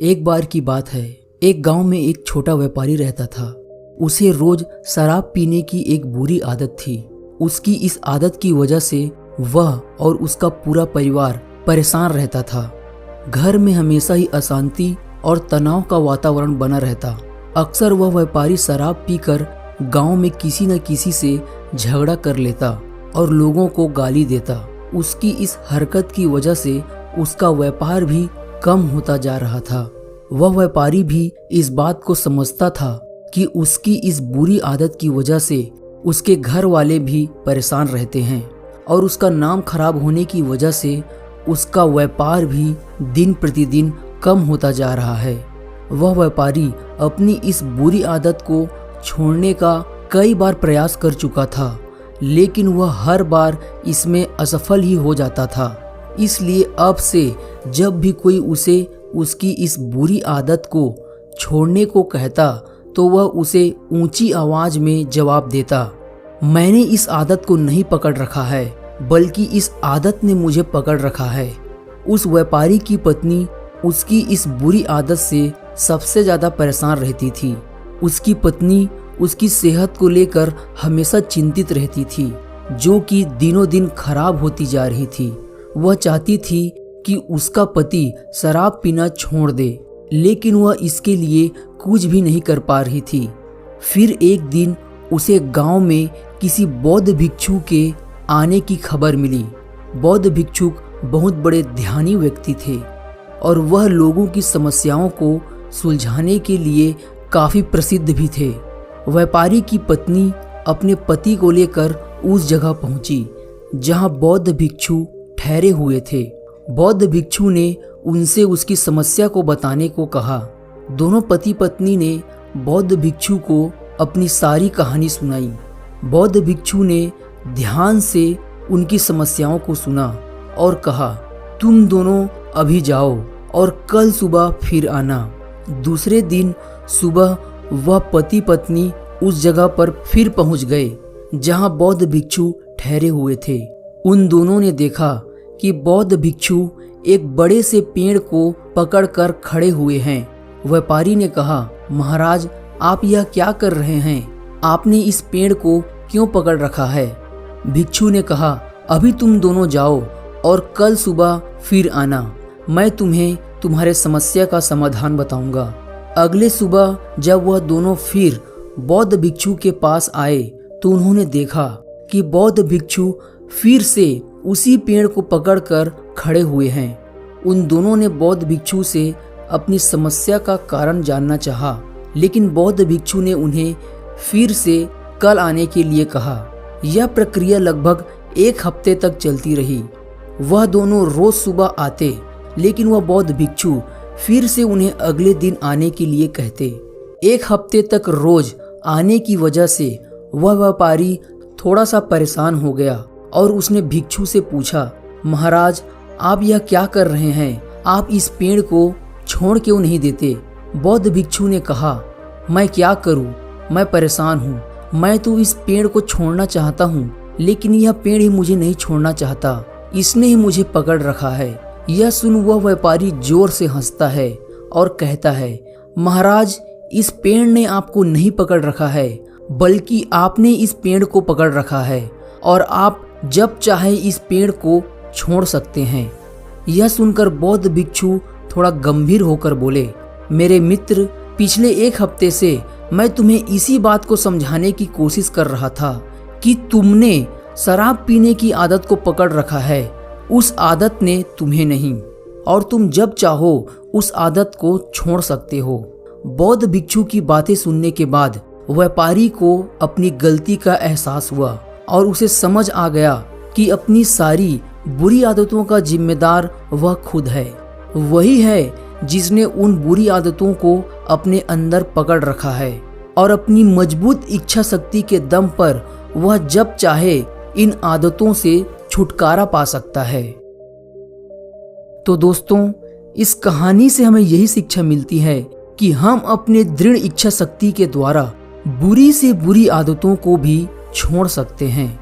एक बार की बात है, एक गांव में एक छोटा व्यापारी रहता था। उसे रोज शराब पीने की एक बुरी आदत थी। उसकी इस आदत की वजह से वह और उसका पूरा परिवार परेशान रहता था। घर में हमेशा ही अशांति और तनाव का वातावरण बना रहता। अक्सर वह व्यापारी शराब पीकर गांव में किसी न किसी से झगड़ा कर लेता और लोगों को गाली देता। उसकी इस हरकत की वजह से उसका व्यापार भी कम होता जा रहा था। वह व्यापारी भी इस बात को समझता था कि उसकी इस बुरी आदत की वजह से उसके घर वाले भी परेशान रहते हैं और उसका नाम खराब होने की वजह से उसका व्यापार भी दिन प्रतिदिन कम होता जा रहा है। वह व्यापारी अपनी इस बुरी आदत को छोड़ने का कई बार प्रयास कर चुका था, लेकिन वह हर बार इसमें असफल ही हो जाता था। इसलिए अब से जब भी कोई उसे उसकी इस बुरी आदत को छोड़ने को कहता तो वह उसे ऊंची आवाज में जवाब देता, मैंने इस आदत को नहीं पकड़ रखा है, बल्कि इस आदत ने मुझे पकड़ रखा है। उस व्यापारी की पत्नी उसकी इस बुरी आदत से सबसे ज्यादा परेशान रहती थी। उसकी पत्नी उसकी सेहत को लेकर हमेशा चिंतित रहती थी, जो कि दिनों दिन खराब होती जा रही थी। वह चाहती थी कि उसका पति शराब पीना छोड़ दे, लेकिन वह इसके लिए कुछ भी नहीं कर पा रही थी। फिर एक दिन उसे गांव में किसी बौद्ध भिक्षु के आने की खबर मिली। बौद्ध भिक्षुक बहुत बड़े ध्यानी व्यक्ति थे और वह लोगों की समस्याओं को सुलझाने के लिए काफी प्रसिद्ध भी थे। व्यापारी की पत्नी अपने पति को लेकर उस जगह पहुंची जहां बौद्ध भिक्षु ठहरे हुए थे। बौद्ध भिक्षु ने उनसे उसकी समस्या को बताने को कहा। दोनों पति पत्नी ने बौद्ध भिक्षु को अपनी सारी कहानी सुनाई। बौद्ध भिक्षु ने ध्यान से उनकी समस्याओं को सुना और कहा, तुम दोनों अभी जाओ और कल सुबह फिर आना। दूसरे दिन सुबह वह पति पत्नी उस जगह पर फिर पहुंच गए जहां बौद्ध भिक्षु ठहरे हुए थे। उन दोनों ने देखा कि बौद्ध भिक्षु एक बड़े से पेड़ को पकड़कर खड़े हुए हैं। व्यापारी ने कहा, महाराज, आप यह क्या कर रहे हैं? आपने इस पेड़ को क्यों पकड़ रखा है? भिक्षु ने कहा, अभी तुम दोनों जाओ और कल सुबह फिर आना। मैं तुम्हें तुम्हारे समस्या का समाधान बताऊंगा। अगले सुबह जब वह दोनों फिर बौद्ध भिक्षु के पास आए तो उन्होंने देखा कि बौद्ध भिक्षु फिर से उसी पेड़ को पकड़कर खड़े हुए हैं। उन दोनों ने बौद्ध भिक्षु से अपनी समस्या का कारण जानना चाहा, लेकिन बौद्ध भिक्षु ने उन्हें फिर से कल आने के लिए कहा। यह प्रक्रिया लगभग एक हफ्ते तक चलती रही। वह दोनों रोज सुबह आते, लेकिन वह बौद्ध भिक्षु फिर से उन्हें अगले दिन आने के लिए कहते। एक हफ्ते तक रोज आने की वजह से वह व्यापारी थोड़ा सा परेशान हो गया और उसने भिक्षु से पूछा, महाराज, आप यह क्या कर रहे हैं? आप इस पेड़ को छोड़ क्यों नहीं देते? बौद्ध भिक्षु ने कहा, मैं क्या करूं? मैं परेशान हूं। मैं तो इस पेड़ को छोड़ना चाहता हूं, लेकिन यह पेड़ ही मुझे नहीं छोड़ना चाहता। इसने ही मुझे पकड़ रखा है। यह सुन वह व्यापारी जोर से हंसता है और कहता है, महाराज, इस पेड़ ने आपको नहीं पकड़ रखा है, बल्कि आपने इस पेड़ को पकड़ रखा है और आप जब चाहे इस पेड़ को छोड़ सकते हैं। यह सुनकर बौद्ध भिक्षु थोड़ा गंभीर होकर बोले, मेरे मित्र, पिछले एक हफ्ते से मैं तुम्हें इसी बात को समझाने की कोशिश कर रहा था कि तुमने शराब पीने की आदत को पकड़ रखा है। उस आदत ने तुम्हें नहीं, और तुम जब चाहो उस आदत को छोड़ सकते हो। बौद्ध भिक्षु की बातें सुनने के बाद व्यापारी को अपनी गलती का एहसास हुआ और उसे समझ आ गया कि अपनी सारी बुरी आदतों का जिम्मेदार वह खुद है। वही है जिसने उन बुरी आदतों को अपने अंदर पकड़ रखा है और अपनी मजबूत इच्छा शक्ति के दम पर वह जब चाहे इन आदतों से छुटकारा पा सकता है। तो दोस्तों, इस कहानी से हमें यही शिक्षा मिलती है कि हम अपने दृढ़ इच्छा शक्ति के द्वारा बुरी से बुरी आदतों को भी छोड़ सकते हैं।